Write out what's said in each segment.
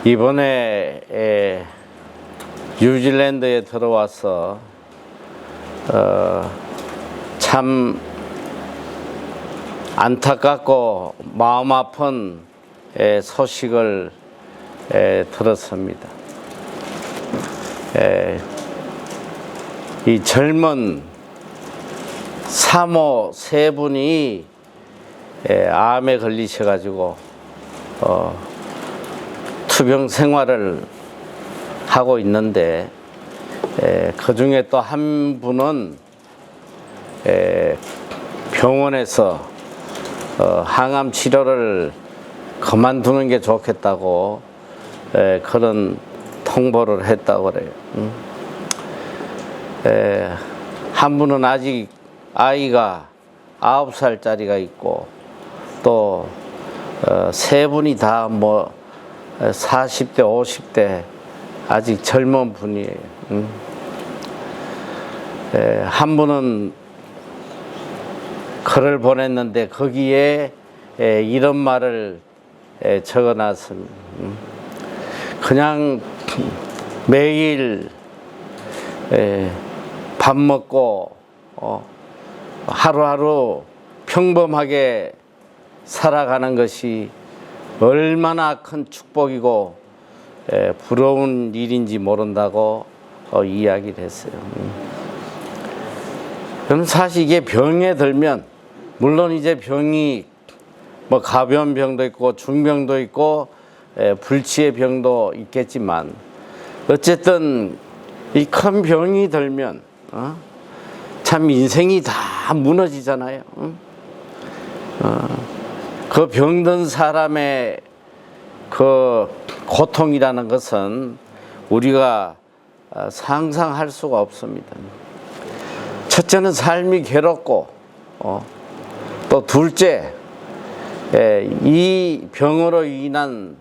이번에 뉴질랜드에 들어와서 참 안타깝고 마음 아픈 소식을 들었습니다. 이 젊은 사모 세 분이 암에 걸리셔가지고 투병 생활을 하고 있는데, 그 중에 또 한 분은 병원에서 항암 치료를 그만두는 게 좋겠다고 그런 통보를 했다고 그래요. 한 분은 아직 아이가 9살짜리가 있고, 또 세 분이 다 뭐 40대 50대 아직 젊은 분이에요. 한 분은 글을 보냈는데 거기에 이런 말을 적어놨습니다. 그냥 매일 밥 먹고 하루하루 평범하게 살아가는 것이 얼마나 큰 축복이고 부러운 일인지 모른다고 이야기를 했어요. 그럼 사실 이게 병에 들면, 물론 이제 병이 뭐 가벼운 병도 있고 중병도 있고 불치의 병도 있겠지만, 어쨌든 이 큰 병이 들면 참 인생이 다 무너지잖아요. 그 병든 사람의 그 고통이라는 것은 우리가 상상할 수가 없습니다. 첫째는 삶이 괴롭고, 또 둘째, 이 병으로 인한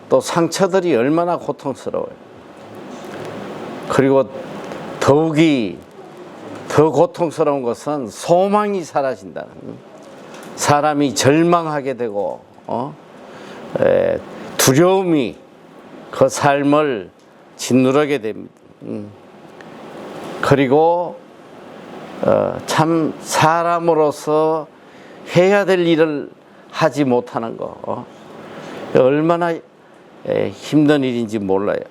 또 상처들이 얼마나 고통스러워요. 그리고 더욱이 더 고통스러운 것은 소망이 사라진다는, 사람이 절망하게 되고 두려움이 그 삶을 짓누르게 됩니다. 그리고 참 사람으로서 해야 될 일을 하지 못하는 거, 얼마나 힘든 일인지 몰라요.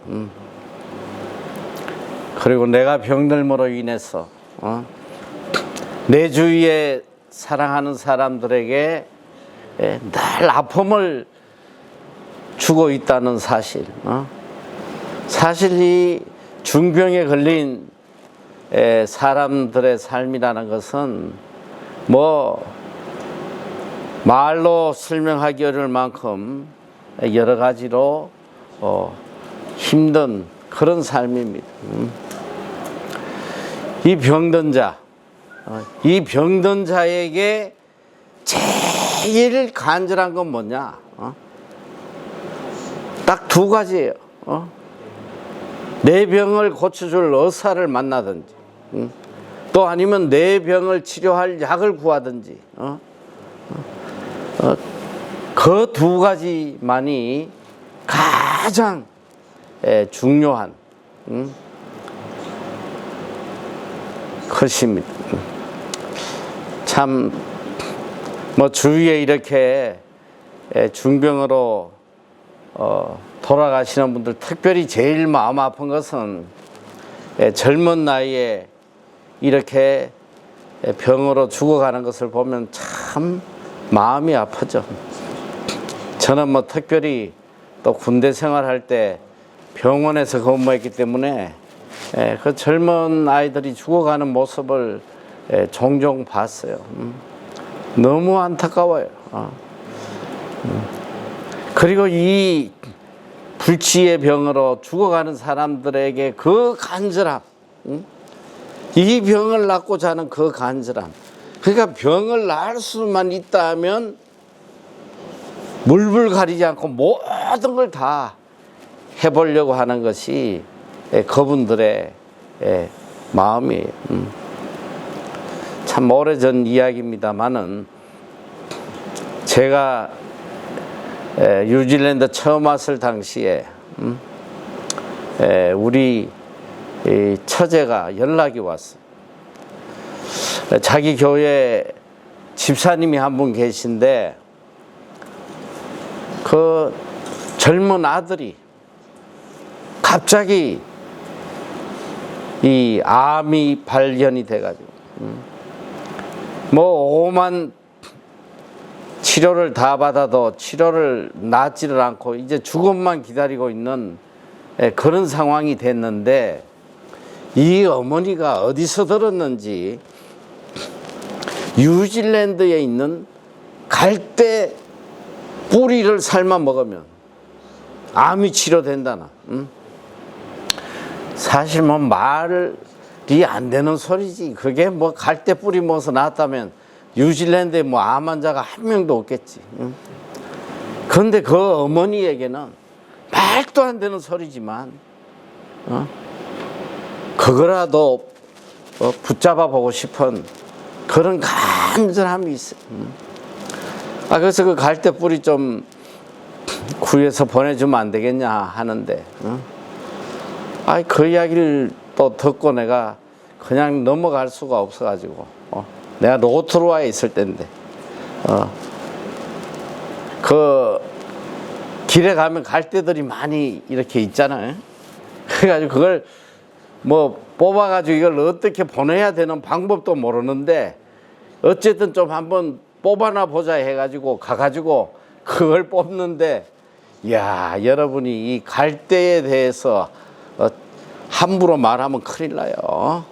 그리고 내가 병들므로 인해서 내 주위에 사랑하는 사람들에게 늘 아픔을 주고 있다는 사실. 사실 이 중병에 걸린 사람들의 삶이라는 것은 뭐 말로 설명하기 어려울 만큼 여러 가지로 힘든 그런 삶입니다. 이 병든 자, 이 병든 자에게 제일 간절한 건 뭐냐? 딱 두 가지예요. 내 병을 고쳐줄 의사를 만나든지, 또 아니면 내 병을 치료할 약을 구하든지, 그 두 가지만이 가장 중요한 것입니다. 참 뭐 주위에 이렇게 중병으로 돌아가시는 분들, 특별히 제일 마음 아픈 것은 젊은 나이에 이렇게 병으로 죽어가는 것을 보면 참 마음이 아프죠. 저는 뭐 특별히 또 군대 생활할 때 병원에서 근무했기 때문에 그 젊은 아이들이 죽어가는 모습을 종종 봤어요. 너무 안타까워요. 그리고 이 불치의 병으로 죽어가는 사람들에게 그 간절함, 이 병을 낫고자 하는 그 간절함, 그러니까 병을 나을 수만 있다면 물불 가리지 않고 모든 걸 다 해보려고 하는 것이 그분들의 마음이에요. 참 오래전 이야기입니다만은, 제가 뉴질랜드 처음 왔을 당시에 우리 이 처제가 연락이 왔어. 자기 교회 집사님이 한 분 계신데 그 젊은 아들이 갑자기 이 암이 발견이 돼가지고 뭐 오만 치료를 다 받아도 치료를 낫지를 않고 이제 죽음만 기다리고 있는 그런 상황이 됐는데, 이 어머니가 어디서 들었는지 뉴질랜드에 있는 갈대 뿌리를 삶아 먹으면 암이 치료된다나. 사실 뭐 말이 안 되는 소리지. 그게 뭐 갈대 뿌리 먹어서 나았다면 뉴질랜드에 뭐 암 환자가 한 명도 없겠지. 그런데 그 어머니에게는 말도 안 되는 소리지만 그거라도 붙잡아 보고 싶은 그런 간절함이 있어요. 그래서 그 갈대 뿌리 좀 구해서 보내주면 안 되겠냐 하는데, 그 이야기를 또 듣고 내가 그냥 넘어갈 수가 없어가지고, 내가 로토루아에 있을 때인데, 그 길에 가면 갈대들이 많이 이렇게 있잖아요. 그래가지고 그걸 뭐 뽑아가지고 이걸 어떻게 보내야 되는 방법도 모르는데, 어쨌든 좀 한번 뽑아나 보자 해가지고 가가지고 그걸 뽑는데, 야, 여러분이 이 갈대에 대해서 함부로 말하면 큰일 나요.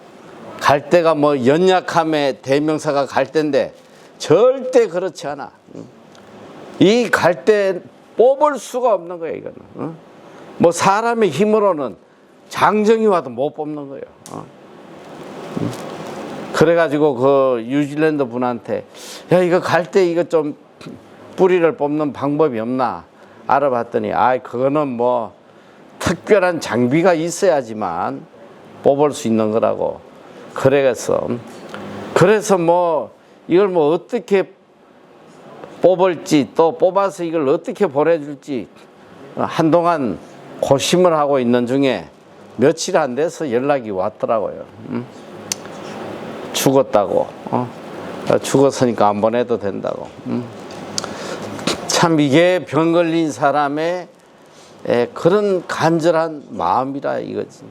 갈대가 뭐 연약함의 대명사가 갈대인데 절대 그렇지 않아. 이 갈대 뽑을 수가 없는 거예요, 이거는. 뭐 사람의 힘으로는 장정이 와도 못 뽑는 거예요. 그래가지고 그 뉴질랜드 분한테, 야, 이거 갈대 이거 좀 뿌리를 뽑는 방법이 없나 알아봤더니, 그거는 뭐 특별한 장비가 있어야지만 뽑을 수 있는 거라고. 그래서 뭐 이걸 뭐 어떻게 뽑을지, 또 뽑아서 이걸 어떻게 보내줄지 한동안 고심을 하고 있는 중에 며칠 안 돼서 연락이 왔더라고요. 죽었다고. 죽었으니까 안 보내도 된다고. 참 이게 병 걸린 사람의 그런 간절한 마음이라 이거지.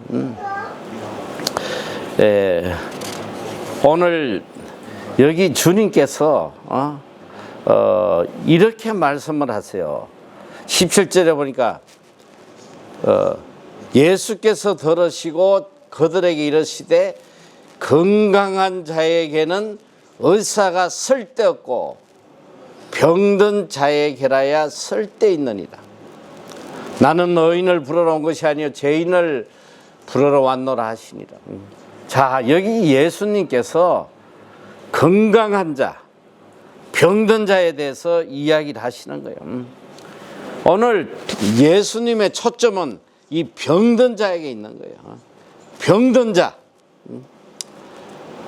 오늘 여기 주님께서 이렇게 말씀을 하세요. 17절에 보니까 예수께서 들으시고 그들에게 이르시되 건강한 자에게는 의사가 쓸데없고 병든 자에게라야 쓸데있느니라. 나는 의인을 부르러 온 것이 아니요 죄인을 부르러 왔노라 하시니라. 자, 여기 예수님께서 건강한 자, 병든 자에 대해서 이야기를 하시는 거예요. 오늘 예수님의 초점은 이 병든 자에게 있는 거예요. 병든 자.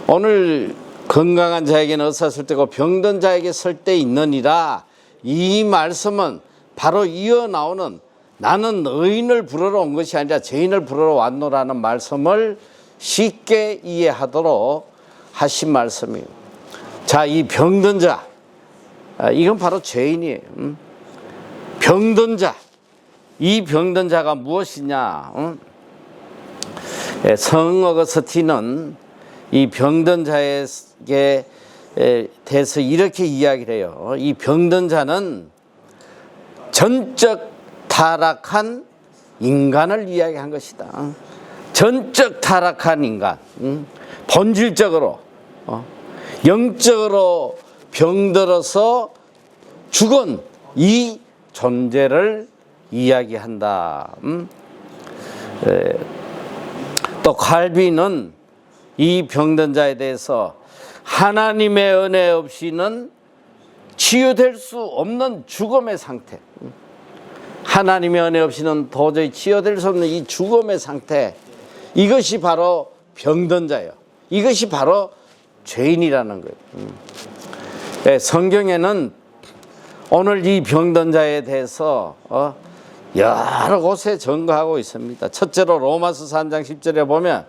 오늘 건강한 자에게는 의사 쓸데고 병든 자에게 쓸데 있느니라. 이 말씀은 바로 이어 나오는 나는 의인을 부르러 온 것이 아니라 죄인을 부르러 왔노라는 말씀을 쉽게 이해하도록 하신 말씀이에요. 자, 이 병든 자, 이건 바로 죄인이에요. 병든 자, 이 병든 자가 무엇이냐? 성 어거스틴은 이 병든 자에게 대해서 이렇게 이야기를 해요. 이 병든 자는 전적 타락한 인간을 이야기한 것이다. 전적 타락한 인간, 본질적으로 영적으로 병들어서 죽은 이 존재를 이야기한다. 또 칼빈은 이 병든 자에 대해서 하나님의 은혜 없이는 치유될 수 없는 죽음의 상태, 하나님의 은혜 없이는 도저히 치유될 수 없는 이 죽음의 상태, 이것이 바로 병든 자예요. 이것이 바로 죄인이라는 거예요. 성경에는 오늘 이 병든 자에 대해서 여러 곳에 증거하고 있습니다. 첫째로 로마서 3장 10절에 보면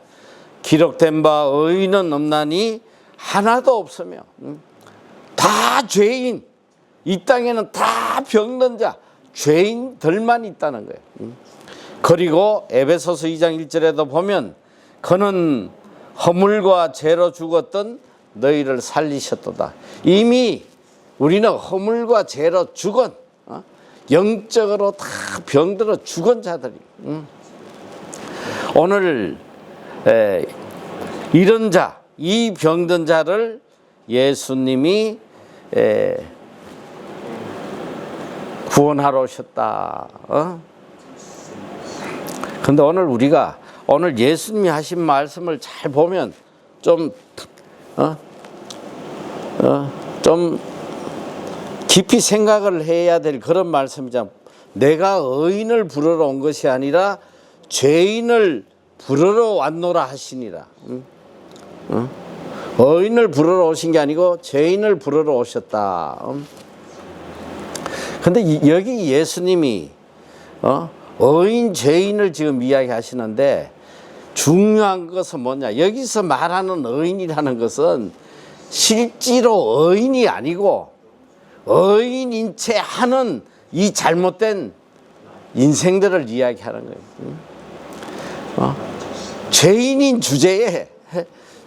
기록된 바 의인은 없나니 하나도 없으며 다 죄인, 이 땅에는 다 병든 자, 죄인들만 있다는 거예요. 그리고 에베소서 2장 1절에도 보면 그는 허물과 죄로 죽었던 너희를 살리셨도다. 이미 우리는 허물과 죄로 죽은, 영적으로 다 병들어 죽은 자들이. 오늘 이런 자, 이 병든 자를 예수님이 구원하러 오셨다. 근데 오늘 예수님이 하신 말씀을 잘 보면 좀 깊이 생각을 해야 될 그런 말씀이잖아. 내가 의인을 부르러 온 것이 아니라 죄인을 부르러 왔노라 하시니라. 의인을 부르러 오신 게 아니고 죄인을 부르러 오셨다. 근데 여기 예수님이 의인 죄인을 지금 이야기하시는데 중요한 것은 뭐냐? 여기서 말하는 의인이라는 것은 실제로 의인이 아니고 의인인 채 하는 이 잘못된 인생들을 이야기하는 거예요. 죄인인 주제에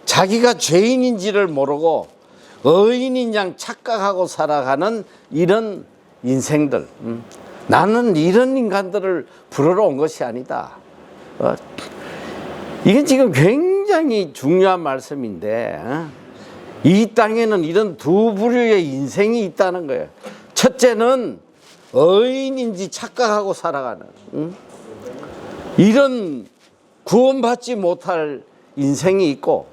자기가 죄인인지를 모르고 의인인 양 착각하고 살아가는 이런 인생들. 나는 이런 인간들을 부르러 온 것이 아니다. 이게 지금 굉장히 중요한 말씀인데, 이 땅에는 이런 두 부류의 인생이 있다는 거예요. 첫째는 의인인지 착각하고 살아가는 이런 구원받지 못할 인생이 있고,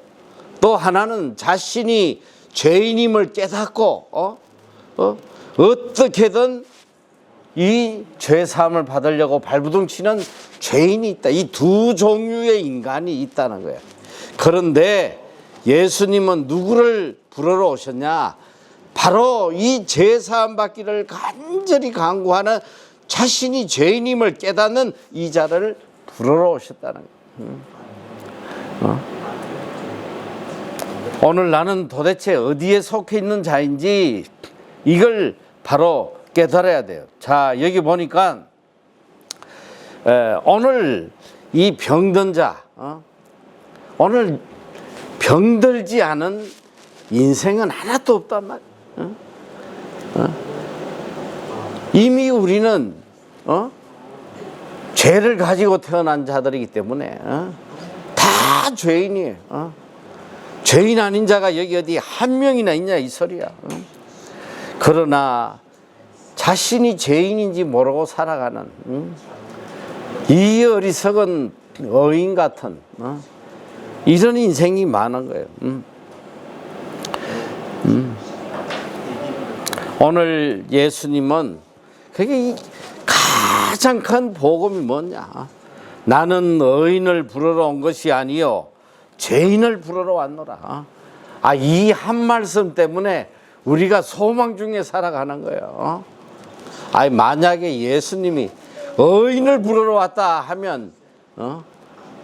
또 하나는 자신이 죄인임을 깨닫고 어떻게든 이 죄사함을 받으려고 발부둥치는 죄인이 있다. 이 두 종류의 인간이 있다는 거예요. 그런데 예수님은 누구를 부르러 오셨냐? 바로 이 죄사함 받기를 간절히 간구하는 자신이 죄인임을 깨닫는 이 자를 부르러 오셨다는 거예요. 오늘 나는 도대체 어디에 속해 있는 자인지 이걸 바로 깨달아야 돼요. 자, 여기 보니까 오늘 이 병든 자, 오늘 병들지 않은 인생은 하나도 없단 말이에요. 이미 우리는 죄를 가지고 태어난 자들이기 때문에 다 죄인이에요. 죄인 아닌 자가 여기 어디 한 명이나 있냐 이 소리야. 그러나 자신이 죄인인지 모르고 살아가는 이 어리석은 의인 같은 이런 인생이 많은 거예요. 오늘 예수님은 그게 가장 큰 복음이 뭐냐? 나는 의인을 부르러 온 것이 아니요 죄인을 부르러 왔노라. 이 한 말씀 때문에 우리가 소망 중에 살아가는 거예요. 만약에 예수님이 의인을 부르러 왔다 하면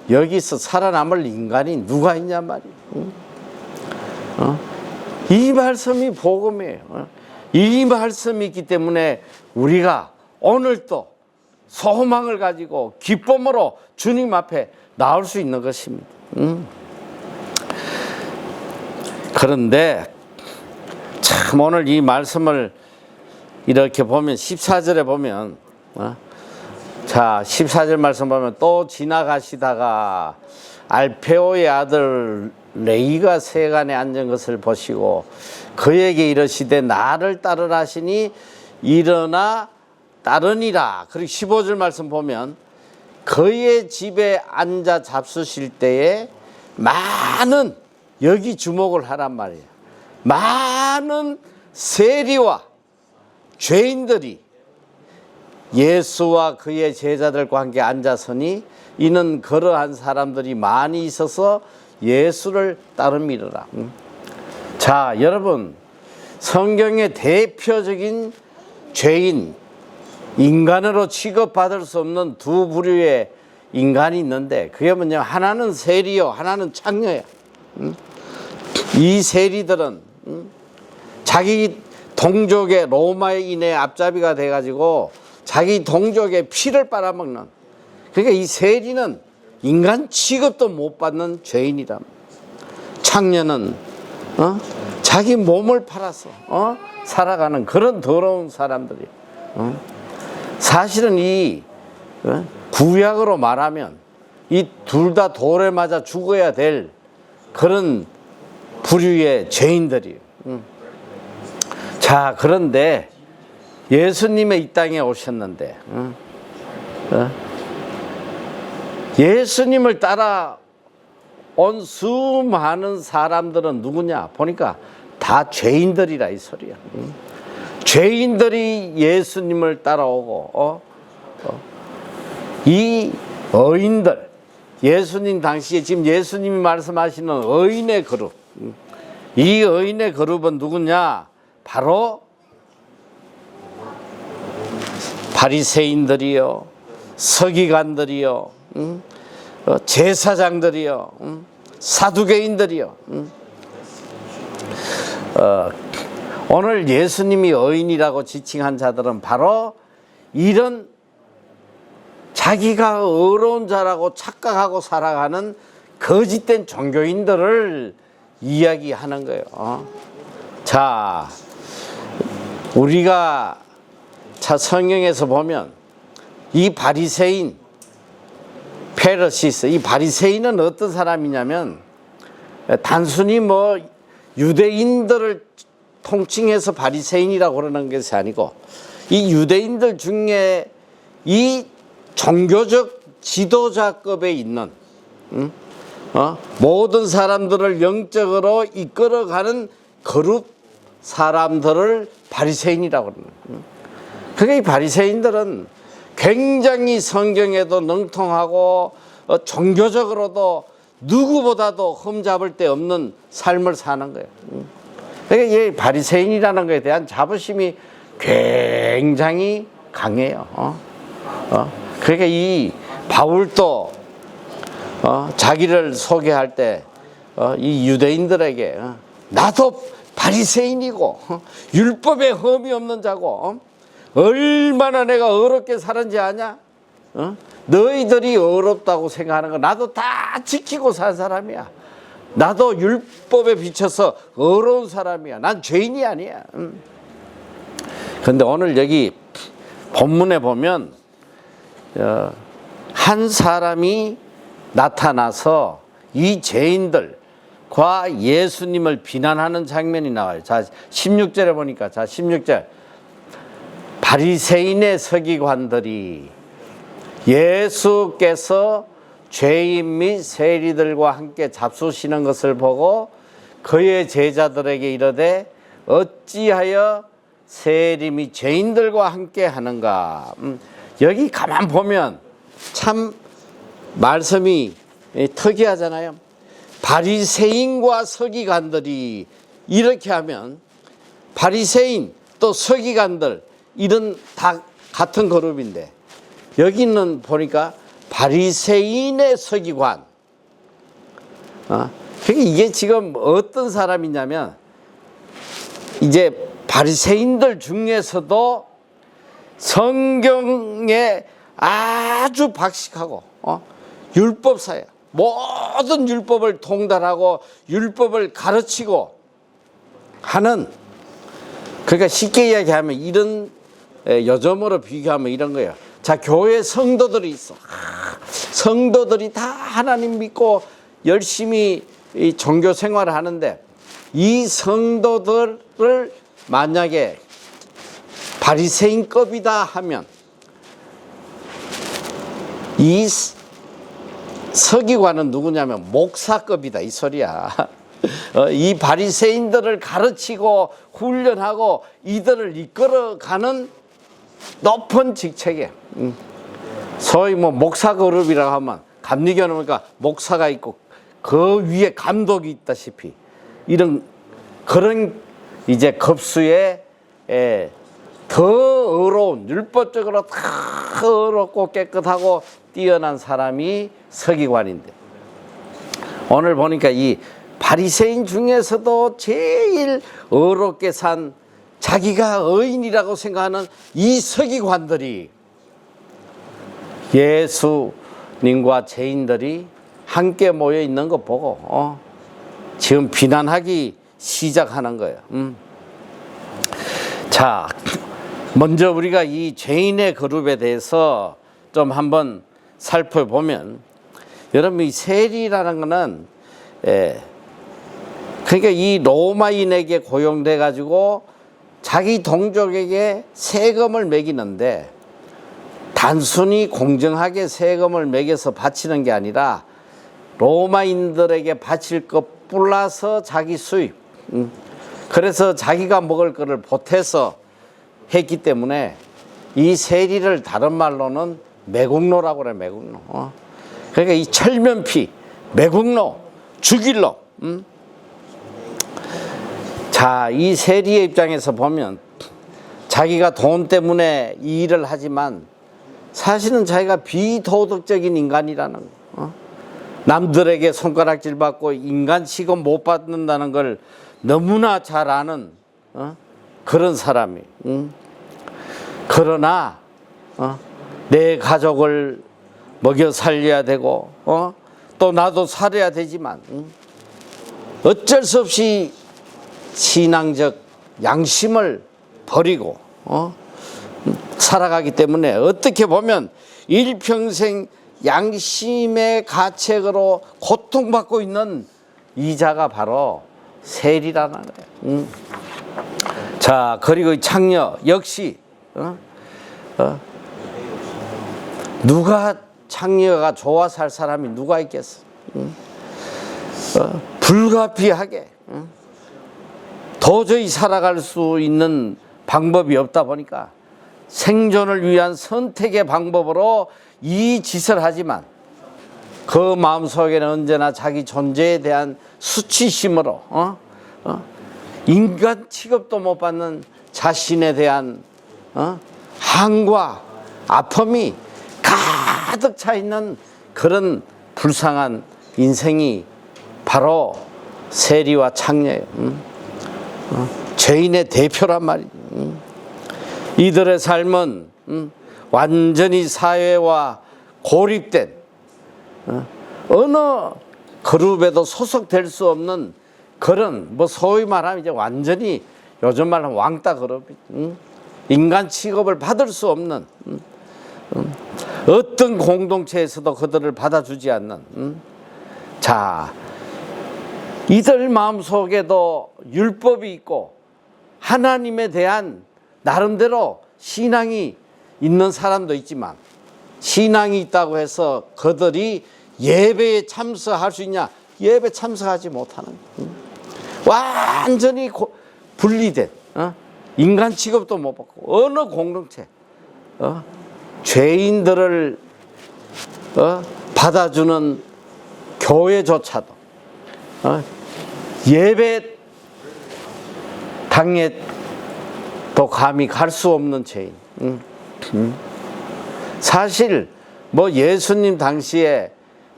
여기서 살아남을 인간이 누가 있냐 말이에요. 이 말씀이 복음이에요. 이 말씀이 있기 때문에 우리가 오늘도 소망을 가지고 기쁨으로 주님 앞에 나올 수 있는 것입니다. 그런데 참 오늘 이 말씀을 이렇게 보면 14절에 보면 자 14절 말씀 보면 또 지나가시다가 알페오의 아들 레이가 세간에 앉은 것을 보시고 그에게 이르시되 나를 따르라 하시니 일어나 따르니라. 그리고 15절 말씀 보면 그의 집에 앉아 잡수실 때에 많은, 여기 주목을 하란 말이에요. 많은 세리와 죄인들이 예수와 그의 제자들과 함께 앉아서니 이는 그러한 사람들이 많이 있어서 예수를 따름이더라. 자, 여러분, 성경의 대표적인 죄인, 인간으로 취급받을 수 없는 두 부류의 인간이 있는데 그게 뭐냐, 하나는 세리요, 하나는 창녀야. 이 세리들은 자기 동족의 로마인의 앞잡이가 돼가지고 자기 동족의 피를 빨아먹는, 그러니까 이 세리는 인간 취급도 못 받는 죄인이다. 창녀는 자기 몸을 팔아서 살아가는 그런 더러운 사람들이. 사실은 이 구약으로 말하면 이 둘 다 돌에 맞아 죽어야 될 그런 부류의 죄인들이에요. 자, 그런데 예수님의 이 땅에 오셨는데 예수님을 따라 온 수많은 사람들은 누구냐 보니까 다 죄인들이라 이 소리야. 죄인들이 예수님을 따라오고 이 의인들, 예수님 당시에 지금 예수님이 말씀하시는 의인의 그룹, 이 의인의 그룹은 누구냐? 바로 바리새인들이요, 서기관들이요, 제사장들이요, 사두개인들이요. 오늘 예수님이 의인이라고 지칭한 자들은 바로 이런 자기가 의로운 자라고 착각하고 살아가는 거짓된 종교인들을 이야기하는 거예요. 자, 우리가 성경에서 보면 이 바리새인, 페르시스, 이 바리새인은 어떤 사람이냐면 단순히 뭐 유대인들을 통칭해서 바리새인이라고 그러는 것이 아니고 이 유대인들 중에 이 종교적 지도자급에 있는 모든 사람들을 영적으로 이끌어가는 그룹 사람들을 바리새인이라고 그러는 거예요. 그러니까 이 바리새인들은 굉장히 성경에도 능통하고 종교적으로도 누구보다도 흠잡을 데 없는 삶을 사는 거예요. 그러니까 이 바리새인이라는 것에 대한 자부심이 굉장히 강해요. 그러니까 이 바울도 자기를 소개할 때 이 유대인들에게 나도 바리새인이고 율법에 흠이 없는 자고 얼마나 내가 어렵게 살았는지 아냐? 너희들이 어렵다고 생각하는 거 나도 다 지키고 산 사람이야. 나도 율법에 비춰서 어려운 사람이야. 난 죄인이 아니야. 그런데 오늘 여기 본문에 보면 한 사람이 나타나서 이 죄인들과 예수님을 비난하는 장면이 나와요. 자, 16절에 보니까, 자, 16절. 바리새인의 서기관들이 예수께서 죄인 및 세리들과 함께 잡수시는 것을 보고 그의 제자들에게 이르되 어찌하여 세리 및 죄인들과 함께 하는가. 여기 가만 보면 참 말씀이 특이하잖아요. 바리새인과 서기관들이 이렇게 하면 바리새인 또 서기관들 이런 다 같은 그룹인데 여기는 보니까 바리새인의 서기관. 그러니까 이게 지금 어떤 사람이냐면 이제 바리새인들 중에서도 성경에 아주 박식하고 율법사야. 모든 율법을 통달하고 율법을 가르치고 하는, 그러니까 쉽게 이야기하면 이런 요즘으로 비교하면 이런 거예요. 자, 교회 성도들이 있어. 성도들이 다 하나님 믿고 열심히 이 종교 생활을 하는데 이 성도들을 만약에 바리새인급이다 하면 이 서기관은 누구냐면 목사급이다 이 소리야. 이 바리새인들을 가르치고 훈련하고 이들을 이끌어가는 높은 직책에 소위 뭐 목사 그룹이라고 하면 감리교는 보니까 목사가 있고 그 위에 감독이 있다시피 이런 그런 이제 급수에 더 의로운, 율법적으로 다 의롭고 깨끗하고 뛰어난 사람이 서기관인데, 오늘 보니까 이 바리새인 중에서도 제일 의롭게 산, 자기가 의인이라고 생각하는 이 서기관들이 예수님과 죄인들이 함께 모여 있는 거 보고 지금 비난하기 시작하는 거예요. 자, 먼저 우리가 이 죄인의 그룹에 대해서 좀 한번 살펴보면, 여러분 이 세리라는 거는 그러니까 이 로마인에게 고용돼 가지고 자기 동족에게 세금을 매기는데, 단순히 공정하게 세금을 매겨서 바치는 게 아니라 로마인들에게 바칠 것 플러스 자기 수입, 그래서 자기가 먹을 거를 보태서 했기 때문에 이 세리를 다른 말로는 매국노라고 그래. 매국노. 그러니까 이 철면피, 매국노, 죽일 놈. 자, 이 세리의 입장에서 보면 자기가 돈 때문에 이 일을 하지만 사실은 자기가 비도덕적인 인간이라는 거. 남들에게 손가락질 받고 인간 취급 못 받는다는 걸 너무나 잘 아는 그런 사람이. 그러나 내 가족을 먹여 살려야 되고 또 나도 살아야 되지만 어쩔 수 없이 신앙적 양심을 버리고 살아가기 때문에 어떻게 보면 일평생 양심의 가책으로 고통받고 있는 이자가 바로 세리라는 거예요. 자, 그리고 창녀 역시 누가 창녀가 좋아 살 사람이 누가 있겠어? 불가피하게 도저히 살아갈 수 있는 방법이 없다 보니까 생존을 위한 선택의 방법으로 이 짓을 하지만 그 마음속에는 언제나 자기 존재에 대한 수치심으로 인간 취급도 못 받는 자신에 대한 한과 아픔이 가득 차 있는 그런 불쌍한 인생이 바로 세리와 창녀예요. 죄인의 대표란 말이에요. 이들의 삶은 완전히 사회와 고립된 어느 그룹에도 소속될 수 없는 그런, 뭐 소위 말하면 이제 완전히 요즘 말하면 왕따 그룹, 인간 취급을 받을 수 없는 어떤 공동체에서도 그들을 받아주지 않는. 자, 이들 마음속에도 율법이 있고 하나님에 대한 나름대로 신앙이 있는 사람도 있지만, 신앙이 있다고 해서 그들이 예배에 참석할 수 있냐? 예배 참석하지 못하는, 완전히 분리된, 인간 취급도 못 받고 어느 공동체, 죄인들을 받아주는 교회조차도 예배 당에 또 감히 갈 수 없는 죄인. 사실 뭐 예수님 당시에는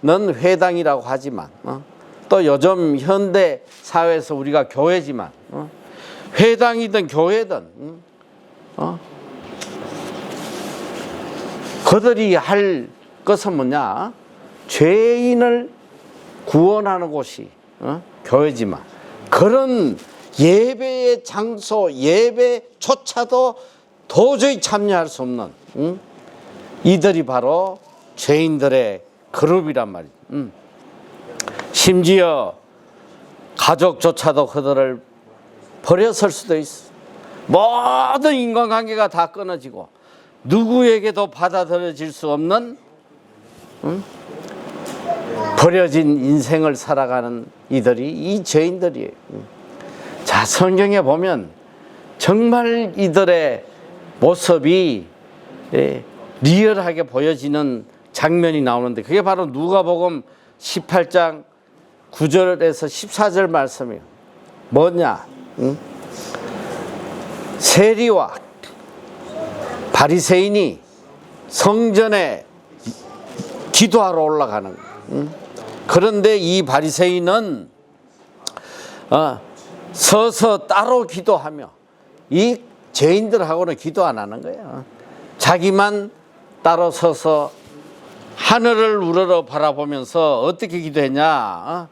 회당이라고 하지만 또 요즘 현대 사회에서 우리가 교회지만 회당이든 교회든 그들이 할 것은 뭐냐? 죄인을 구원하는 곳이 교회지만 그런 예배의 장소, 예배조차도 도저히 참여할 수 없는 이들이 바로 죄인들의 그룹이란 말이죠. 심지어 가족조차도 그들을 버렸을 수도 있어. 모든 인간관계가 다 끊어지고 누구에게도 받아들여질 수 없는 버려진 인생을 살아가는 이들이 이 죄인들이에요. 자, 성경에 보면 정말 이들의 모습이 리얼하게 보여지는 장면이 나오는데, 그게 바로 누가복음 18장 9절에서 14절 말씀이에요. 뭐냐? 세리와 바리새인이 성전에 기도하러 올라가는 거예요. 그런데 이 바리새인은 서서 따로 기도하며 이 죄인들하고는 기도 안 하는 거예요. 자기만 따로 서서 하늘을 우러러 바라보면서 어떻게 기도했냐.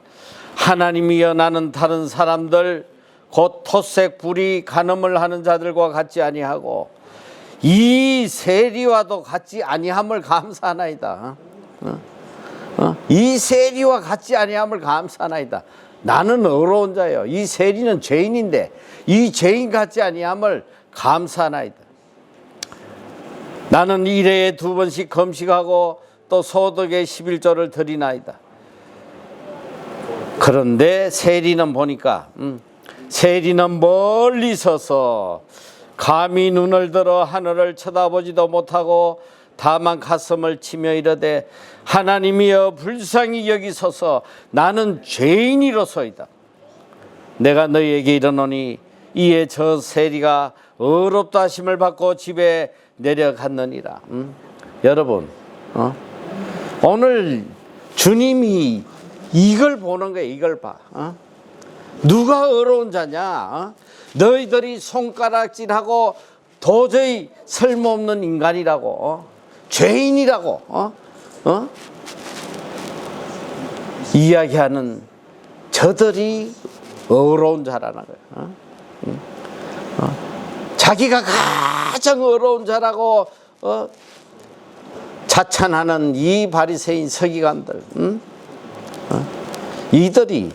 하나님이여, 나는 다른 사람들 곧 토색 불이 간음을 하는 자들과 같지 아니하고 이 세리와도 같지 아니함을 감사하나이다. 이 세리와 같지 아니함을 감사하나이다. 나는 어려운 자요, 이 세리는 죄인인데 이 죄인 같지 아니함을 감사하나이다. 나는 일회에 2번씩 금식하고 또 소득의 11조를 드리나이다. 그런데 세리는 보니까 세리는 멀리 서서 감히 눈을 들어 하늘을 쳐다보지도 못하고 다만 가슴을 치며 이르되 하나님이여, 불쌍히 여기소서, 나는 죄인이로소이다. 내가 너희에게 이르노니 이에 저 세리가 의롭다 하심을 받고 집에 내려갔느니라. 여러분, 오늘 주님이 이걸 보는 거예요. 이걸 봐. 누가 어려운 자냐? 너희들이 손가락질하고 도저히 쓸모없는 인간이라고, 죄인이라고 이야기하는 저들이 어려운 자라는 거예요. 자기가 가장 어려운 자라고 자찬하는 이 바리새인 서기관들, 이들이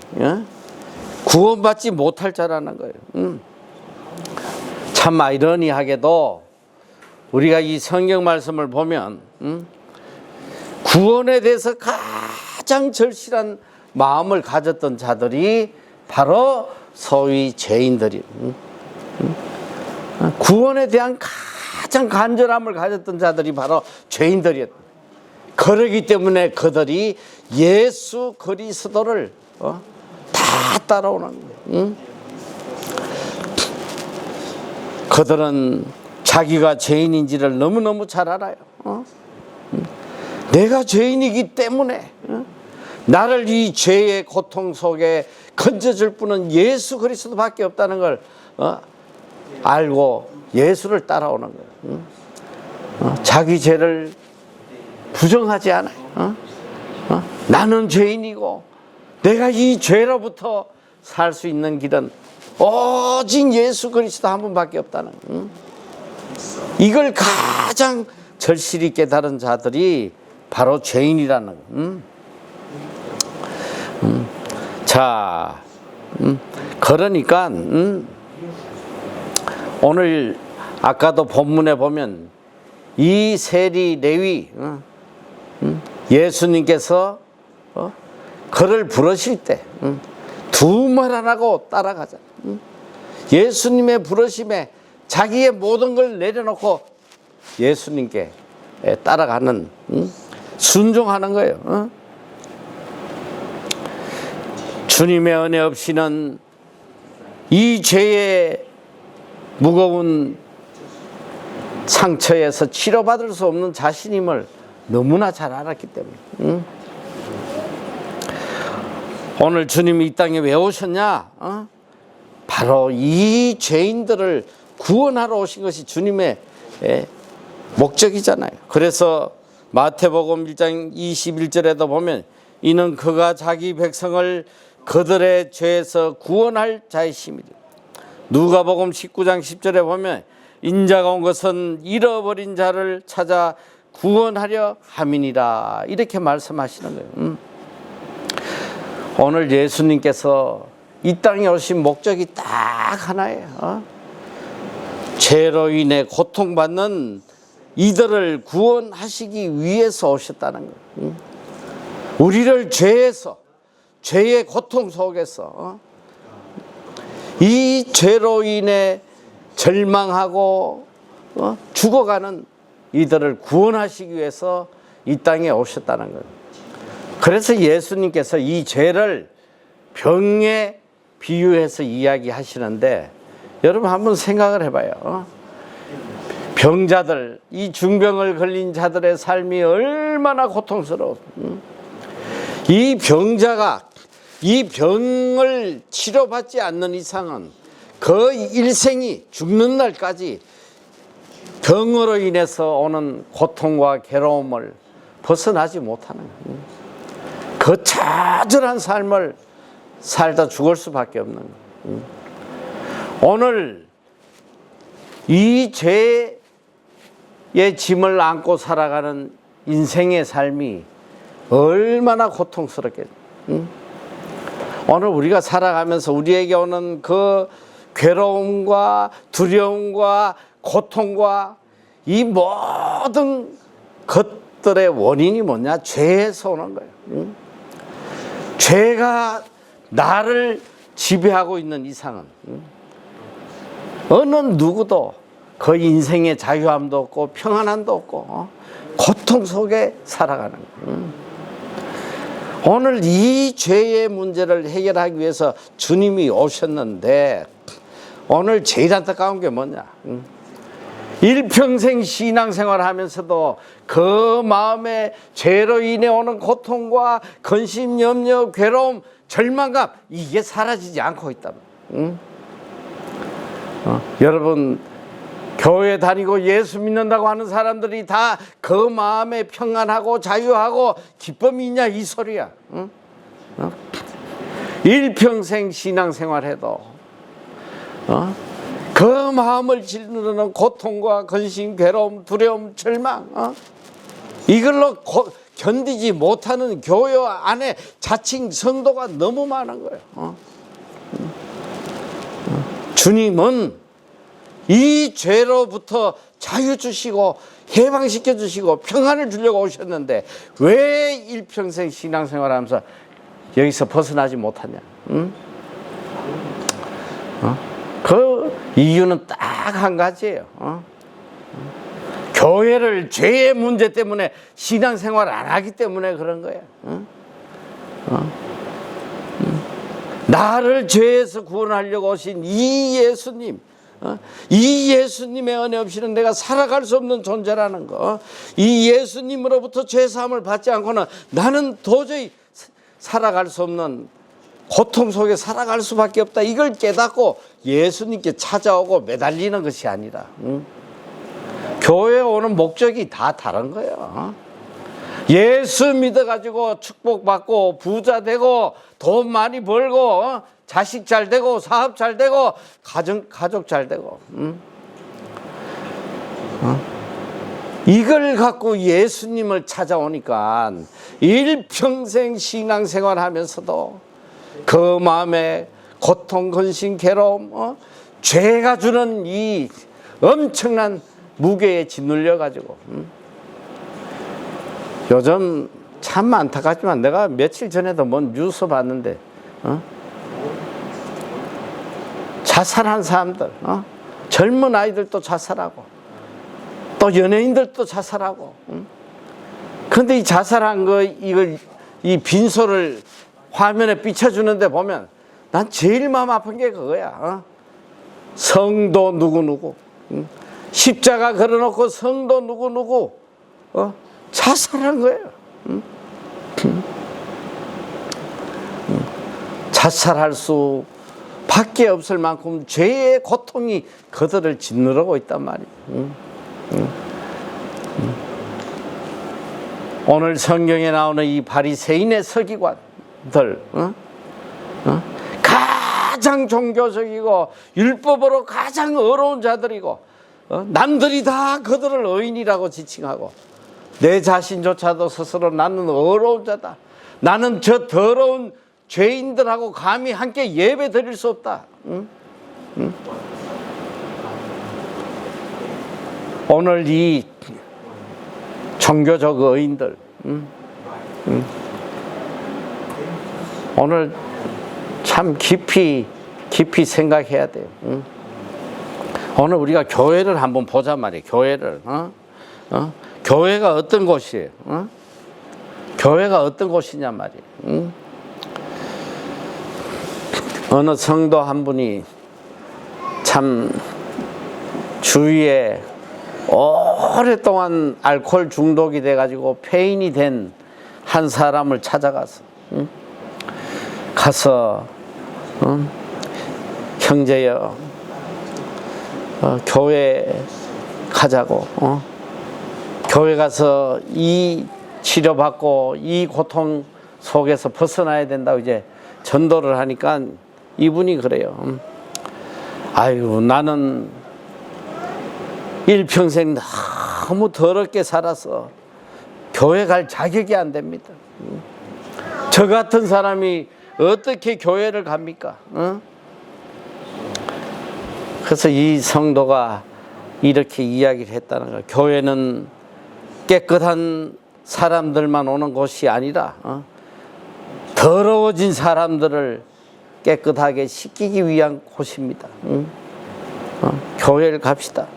구원받지 못할 자라는 거예요. 참 아이러니하게도 우리가 이 성경 말씀을 보면 구원에 대해서 가장 절실한 마음을 가졌던 자들이 바로 소위 죄인들이, 구원에 대한 가장 간절함을 가졌던 자들이 바로 죄인들이었다. 그러기 때문에 그들이 예수 그리스도를 다 따라오는 거예요. 그들은 자기가 죄인인지를 너무너무 잘 알아요. 내가 죄인이기 때문에 나를 이 죄의 고통 속에 건져줄 분은 예수 그리스도밖에 없다는 걸 알고 예수를 따라오는 거예요. 자기 죄를 부정하지 않아요. 나는 죄인이고 내가 이 죄로부터 살 수 있는 길은 오직 예수 그리스도 한 분밖에 없다는 거예요. 이걸 가장 절실히 깨달은 자들이 바로 죄인이라는 거예요. 자, 그러니까 오늘 아까도 본문에 보면 이 세리 레위, 예수님께서 그를 부르실 때 두 말 안 하고 따라가자. 예수님의 부르심에 자기의 모든 걸 내려놓고 예수님께 따라가는, 순종하는 거예요. 주님의 은혜 없이는 이 죄의 무거운 상처에서 치료받을 수 없는 자신임을 너무나 잘 알았기 때문에. 오늘 주님이 이 땅에 왜 오셨냐? 바로 이 죄인들을 구원하러 오신 것이 주님의 목적이잖아요. 그래서 마태복음 1장 21절에도 보면 이는 그가 자기 백성을 그들의 죄에서 구원할 자이심이라. 누가복음 19장 10절에 보면 인자가 온 것은 잃어버린 자를 찾아 구원하려 함이니라, 이렇게 말씀하시는 거예요. 오늘 예수님께서 이 땅에 오신 목적이 딱 하나예요. 죄로 인해 고통받는 이들을 구원하시기 위해서 오셨다는 거예요. 우리를 죄에서, 죄의 고통 속에서, 이 죄로 인해 절망하고 죽어가는 이들을 구원하시기 위해서 이 땅에 오셨다는 거예요. 그래서 예수님께서 이 죄를 병에 비유해서 이야기하시는데, 여러분 한번 생각을 해봐요. 병자들, 이 중병을 걸린 자들의 삶이 얼마나 고통스러워. 이 병자가 이 병을 치료받지 않는 이상은 그 일생이 죽는 날까지 병으로 인해서 오는 고통과 괴로움을 벗어나지 못하는 그 처절한 삶을 살다 죽을 수밖에 없는 거예요. 오늘 이 죄의 짐을 안고 살아가는 인생의 삶이 얼마나 고통스럽겠어요. 오늘 우리가 살아가면서 우리에게 오는 그 괴로움과 두려움과 고통과 이 모든 것들의 원인이 뭐냐? 죄에서 오는 거예요. 죄가 나를 지배하고 있는 이상은 어느 누구도 그 인생의 자유함도 없고 평안함도 없고 고통 속에 살아가는 거예요. 오늘 이 죄의 문제를 해결하기 위해서 주님이 오셨는데 오늘 제일 안타까운 게 뭐냐? 일평생 신앙생활 하면서도 그 마음에 죄로 인해 오는 고통과 근심, 염려, 괴로움, 절망감 이게 사라지지 않고 있다. 여러분 교회 다니고 예수 믿는다고 하는 사람들이 다 그 마음에 평안하고 자유하고 기쁨이 있냐 이 소리야. 일평생 신앙생활해도 그 마음을 짓누르는 고통과 근심, 괴로움, 두려움, 절망 이걸로 견디지 못하는 교회 안에 자칭 성도가 너무 많은 거예요. 주님은 이 죄로부터 자유 주시고 해방시켜 주시고 평안을 주려고 오셨는데 왜 일평생 신앙생활 하면서 여기서 벗어나지 못하냐? 그 이유는 딱 한 가지예요. 교회를 죄의 문제 때문에 신앙생활 안 하기 때문에 그런 거야. 나를 죄에서 구원하려고 오신 이 예수님, 이 예수님의 은혜 없이는 내가 살아갈 수 없는 존재라는 거, 이 예수님으로부터 죄사함을 받지 않고는 나는 도저히 살아갈 수 없는 고통 속에 살아갈 수밖에 없다. 이걸 깨닫고 예수님께 찾아오고 매달리는 것이 아니라 교회에 오는 목적이 다 다른 거예요. 예수 믿어가지고 축복받고 부자 되고 돈 많이 벌고 자식 잘 되고 사업 잘 되고 가족 잘 되고 이걸 갖고 예수님을 찾아오니까 일평생 신앙생활 하면서도 그 마음에 고통, 근심, 괴로움, 죄가 주는 이 엄청난 무게에 짓눌려 가지고 요즘 참 안타깝지만 내가 며칠 전에도 뭔 뉴스 봤는데 자살한 사람들, 젊은 아이들도 자살하고 또 연예인들도 자살하고 그런데 이 자살한 거 이걸 이 빈소를 화면에 비춰주는데 보면 난 제일 마음 아픈 게 그거야. 성도 누구누구 십자가 걸어놓고 성도 누구누구 자살한 거예요. 자살할 수 밖에 없을 만큼 죄의 고통이 그들을 짓누르고 있단 말이에요. 오늘 성경에 나오는 이 바리새인의 서기관들 가장 종교적이고 율법으로 가장 어려운 자들이고 남들이 다 그들을 의인이라고 지칭하고 내 자신조차도 스스로 나는 어려운 자다. 나는 저 더러운 죄인들하고 감히 함께 예배 드릴 수 없다. 오늘 이 종교적 의인들 오늘 참 깊이 생각해야 돼요. 오늘 우리가 교회를 한번 보자 말이에요. 교회를 교회가 어떤 곳이에요? 교회가 어떤 곳이냐 말이에요. 어느 성도 한 분이 참 주위에 오랫동안 알코올 중독이 돼가지고 폐인이 된 한 사람을 찾아가서 가서 형제여 교회 가자고 교회 가서 이 치료받고 이 고통 속에서 벗어나야 된다고 이제 전도를 하니까 이분이 그래요. 아유, 나는 일평생 너무 더럽게 살아서 교회 갈 자격이 안 됩니다. 저 같은 사람이 어떻게 교회를 갑니까? 그래서 이 성도가 이렇게 이야기를 했다는 거예요. 교회는 깨끗한 사람들만 오는 곳이 아니라 더러워진 사람들을 깨끗하게 씻기기 위한 곳입니다. 교회를 갑시다.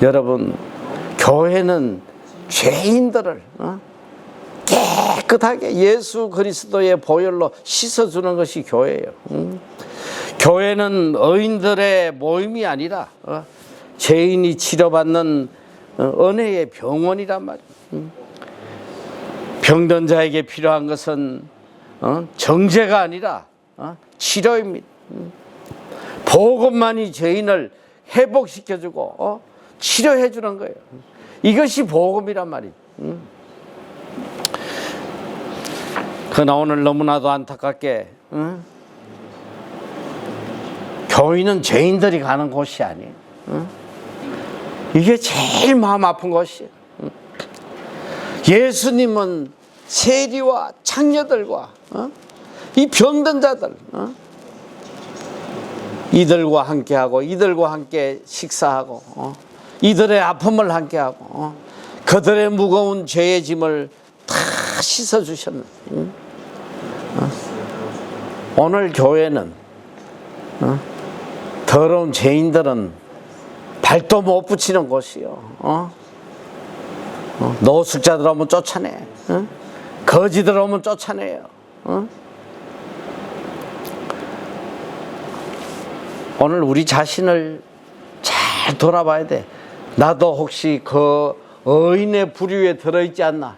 여러분, 교회는 죄인들을 깨끗하게 예수 그리스도의 보혈로 씻어주는 것이 교회예요. 교회는 의인들의 모임이 아니라 죄인이 치료받는 은혜의 병원이란 말이에요. 병든 자에게 필요한 것은 정죄가 아니라 치료입니다. 복음만이 죄인을 회복시켜주고 치료해주는 거예요. 이것이 복음이란 말이에요. 그러나 오늘 너무나도 안타깝게 교회는 죄인들이 가는 곳이 아니에요. 이게 제일 마음 아픈 것이에요. 예수님은 세리와 창녀들과 이 병든 자들 이들과 함께하고 이들과 함께 식사하고 이들의 아픔을 함께하고 그들의 무거운 죄의 짐을 다 씻어주셨는 오늘 교회는 더러운 죄인들은 발도 못 붙이는 곳이요. 노숙자들 오면 쫓아내. 거지들 오면 쫓아내요. 오늘 우리 자신을 잘 돌아봐야 돼. 나도 혹시 그 의인의 부류에 들어있지 않나?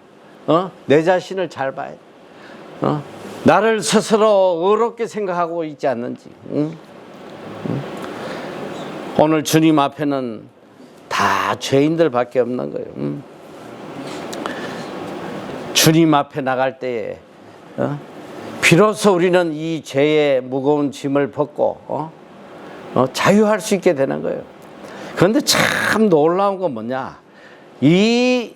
내 자신을 잘 봐야 돼. 나를 스스로 의롭게 생각하고 있지 않는지. 오늘 주님 앞에는 다 죄인들밖에 없는 거예요. 주님 앞에 나갈 때에 비로소 우리는 이 죄의 무거운 짐을 벗고 자유할 수 있게 되는 거예요. 그런데 참 놀라운 건 뭐냐? 이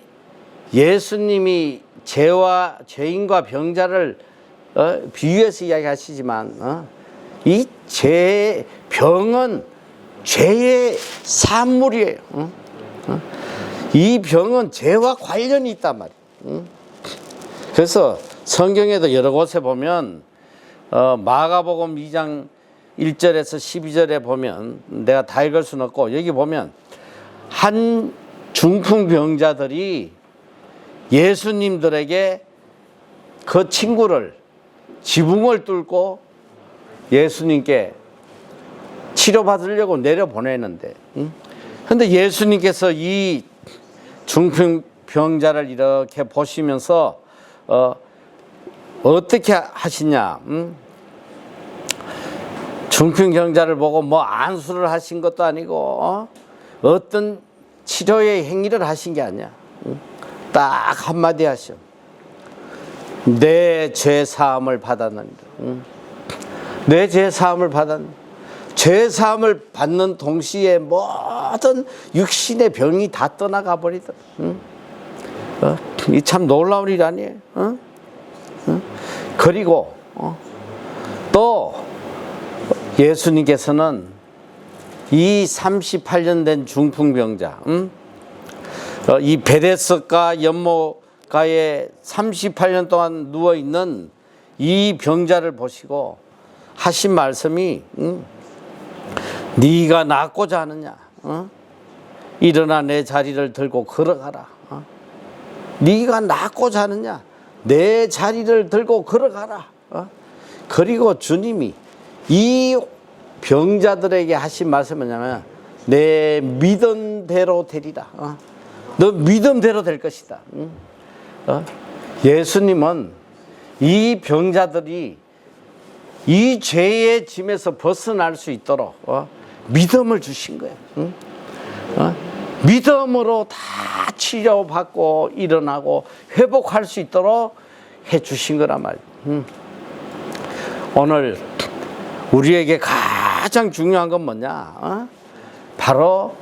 예수님이 죄인과 병자를 비유해서 이야기하시지만 이 병은 죄의 산물이에요. 이 병은 죄와 관련이 있단 말이에요. 그래서 성경에도 여러 곳에 보면 마가복음 2장 1절에서 12절에 보면 내가 다 읽을 수는 없고 여기 보면 한 중풍병자들이 예수님들에게 그 친구를 지붕을 뚫고 예수님께 치료받으려고 내려보내는데 그런데 예수님께서 이 중풍병자를 이렇게 보시면서 어떻게 하시냐? 중풍병자를 보고 뭐 안수를 하신 것도 아니고 어떤 치료의 행위를 하신 게 아니야. 딱 한마디 하셔. 내 죄 사함을 받았느니라. 내 죄 사함을 받았느니라. 죄 사함을 받는 동시에 모든 육신의 병이 다 떠나가 버리더라. 이 참 놀라운 일 아니에요? 그리고 또 예수님께서는 이 38년 된 중풍병자, 이 베데스가 연못가에 38년 동안 누워있는 이 병자를 보시고 하신 말씀이 네가 낫고자 하느냐? 일어나 내 자리를 들고 걸어가라. 네가 낫고자 하느냐? 내 자리를 들고 걸어가라. 그리고 주님이 이 병자들에게 하신 말씀은 뭐냐면 내 믿음대로 되리라. 너 믿음대로 될 것이다. 예수님은 이 병자들이 이 죄의 짐에서 벗어날 수 있도록 믿음을 주신 거예요. 믿음으로 다 치료받고 일어나고 회복할 수 있도록 해 주신 거란 말이에요. 오늘 우리에게 가장 중요한 건 뭐냐? 바로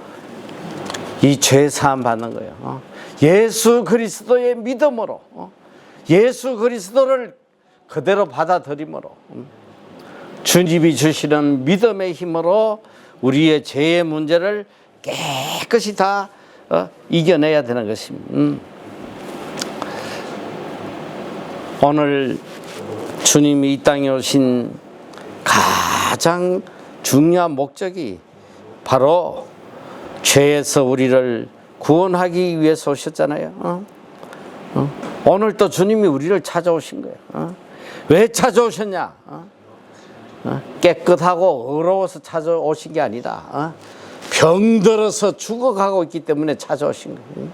이 죄 사함 받는 거예요. 예수 그리스도의 믿음으로, 예수 그리스도를 그대로 받아들임으로, 주님이 주시는 믿음의 힘으로 우리의 죄의 문제를 깨끗이 다 이겨내야 되는 것입니다. 오늘 주님이 이 땅에 오신 가장 중요한 목적이 바로 죄에서 우리를 구원하기 위해서 오셨잖아요. 오늘 또 주님이 우리를 찾아오신 거예요. 왜 찾아오셨냐? 깨끗하고 의로워서 찾아오신 게 아니라 병들어서 죽어가고 있기 때문에 찾아오신 거예요.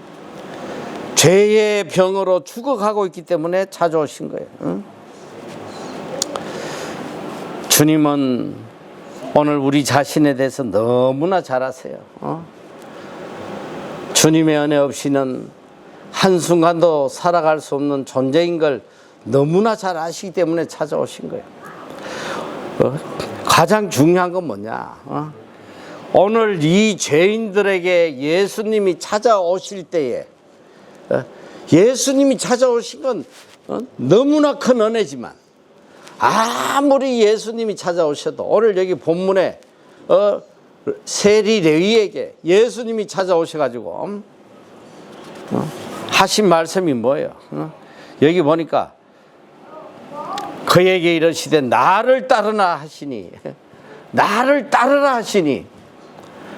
죄의 병으로 죽어가고 있기 때문에 찾아오신 거예요. 주님은 오늘 우리 자신에 대해서 너무나 잘 아세요. 주님의 은혜 없이는 한순간도 살아갈 수 없는 존재인 걸 너무나 잘 아시기 때문에 찾아오신 거예요. 가장 중요한 건 뭐냐? 오늘 이 죄인들에게 예수님이 찾아오실 때에 예수님이 찾아오신 건 너무나 큰 은혜지만 아무리 예수님이 찾아오셔도 오늘 여기 본문에 세리 레위에게 예수님이 찾아오셔가지고 하신 말씀이 뭐예요? 여기 보니까 그에게 이르시되 나를 따르라 하시니 나를 따르라 하시니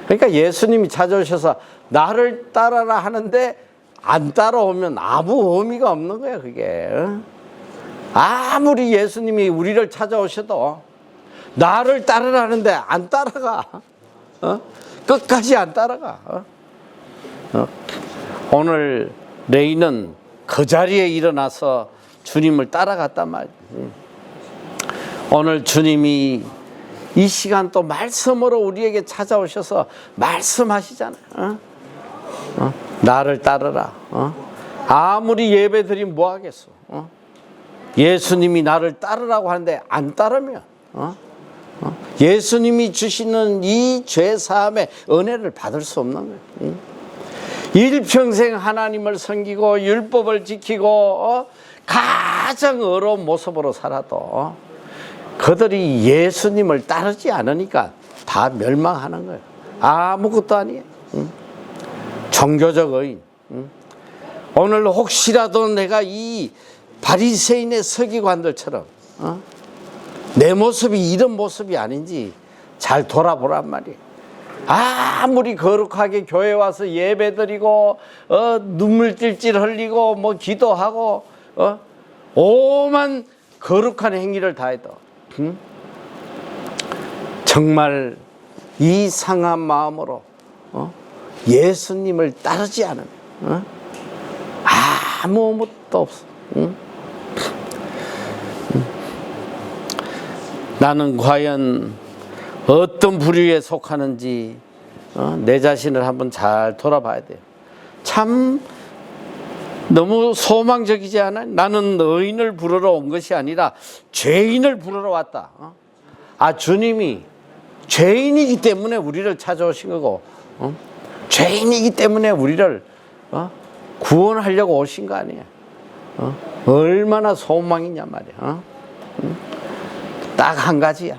그러니까 예수님이 찾아오셔서 나를 따르라 하는데 안 따라오면 아무 의미가 없는 거야 그게. 아무리 예수님이 우리를 찾아오셔도 나를 따르라 하는데 안 따라가. 끝까지 안 따라가. 오늘 레이는 그 자리에 일어나서 주님을 따라갔단 말이에요. 오늘 주님이 이 시간 또 말씀으로 우리에게 찾아오셔서 말씀하시잖아요. 나를 따르라. 아무리 예배드리면 뭐 하겠어. 예수님이 나를 따르라고 하는데 안 따르면 예수님이 주시는 이 죄사함의 은혜를 받을 수 없는 거예요. 일평생 하나님을 섬기고 율법을 지키고 가장 의로운 모습으로 살아도 그들이 예수님을 따르지 않으니까 다 멸망하는 거예요. 아무것도 아니에요. 종교적 의인. 오늘 혹시라도 내가 이 바리새인의 서기관들처럼 내 모습이 이런 모습이 아닌지 잘 돌아보란 말이에요. 아무리 거룩하게 교회 와서 예배드리고 눈물 찔찔 흘리고 뭐 기도하고 오만 거룩한 행위를 다 해도 정말 이 상한 마음으로 예수님을 따르지 않으면 아무것도 없어. 나는 과연 어떤 부류에 속하는지 내 자신을 한번 잘 돌아봐야 돼요. 참 너무 소망적이지 않아요? 나는 의인을 부르러 온 것이 아니라 죄인을 부르러 왔다. 주님이 죄인이기 때문에 우리를 찾아오신 거고 죄인이기 때문에 우리를 구원하려고 오신 거 아니에요. 얼마나 소망이냐 말이야. 딱 한 가지야.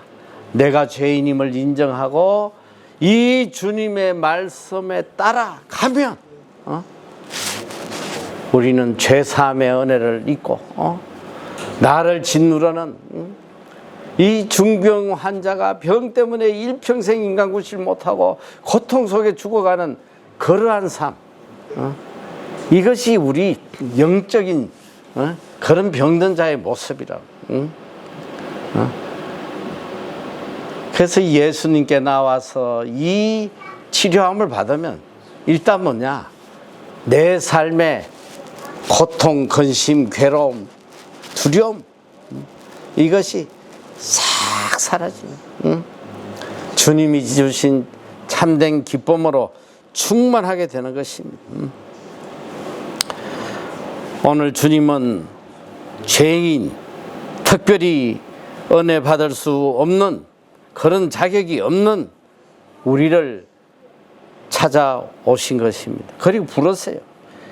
내가 죄인임을 인정하고 이 주님의 말씀에 따라가면 우리는 죄사함의 은혜를 잊고 나를 짓누르는 이 중병 환자가 병 때문에 일평생 인간구실 못하고 고통 속에 죽어가는 그러한 삶, 이것이 우리 영적인 그런 병든 자의 모습이라고. 그래서 예수님께 나와서 이 치료함을 받으면 일단 뭐냐? 내 삶의 고통, 근심, 괴로움, 두려움 이것이 싹 사라지는 주님이 주신 참된 기쁨으로 충만하게 되는 것입니다. 오늘 주님은 죄인, 특별히 은혜 받을 수 없는 그런 자격이 없는 우리를 찾아오신 것입니다. 그리고 부르세요.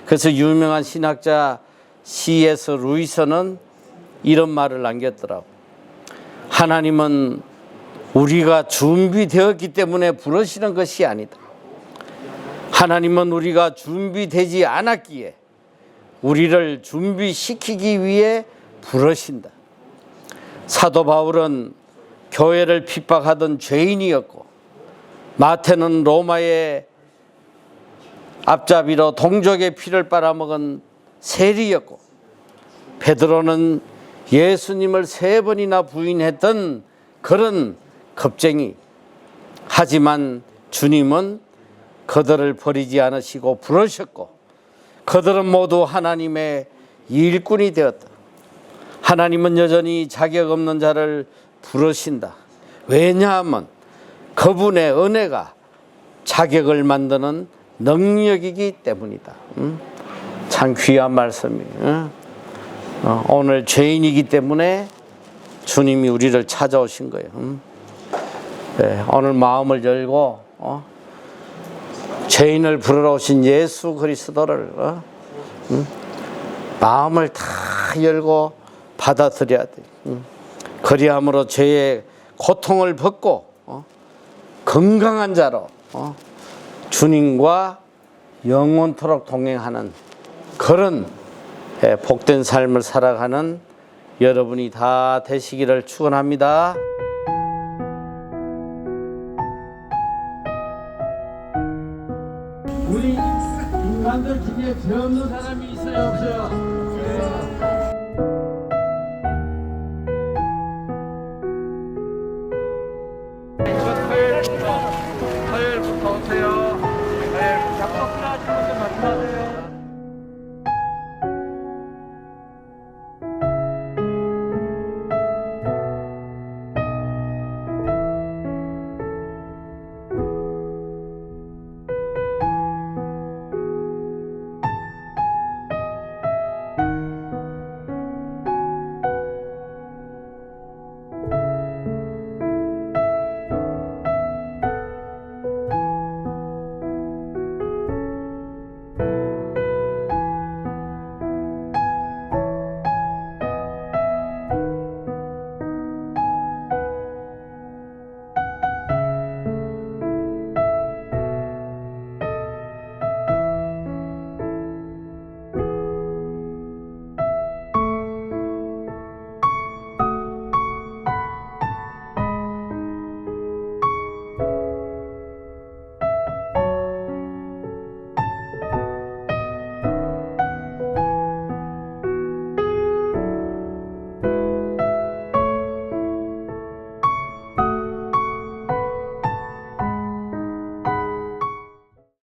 그래서 유명한 신학자 C.S. 루이스는 이런 말을 남겼더라고. 하나님은 우리가 준비되었기 때문에 부르시는 것이 아니다. 하나님은 우리가 준비되지 않았기에 우리를 준비시키기 위해 부르신다. 사도 바울은 교회를 핍박하던 죄인이었고, 마태는 로마의 앞잡이로 동족의 피를 빨아먹은 세리였고, 베드로는 예수님을 3번이나 부인했던 그런 겁쟁이. 하지만 주님은 그들을 버리지 않으시고 부르셨고, 그들은 모두 하나님의 일꾼이 되었다. 하나님은 여전히 자격 없는 자를 부르신다. 왜냐하면 그분의 은혜가 자격을 만드는 능력이기 때문이다. 참 귀한 말씀이에요. 오늘 죄인이기 때문에 주님이 우리를 찾아오신 거예요. 네, 오늘 마음을 열고 죄인을 부르러 오신 예수 그리스도를 마음을 다 열고 받아들여야 돼. 그리함으로 죄의 고통을 벗고 건강한 자로 주님과 영원토록 동행하는 그런 복된 삶을 살아가는 여러분이 다 되시기를 축원합니다. 우리 인간들 중에 죄 없는 사람이 있어요, 없어요?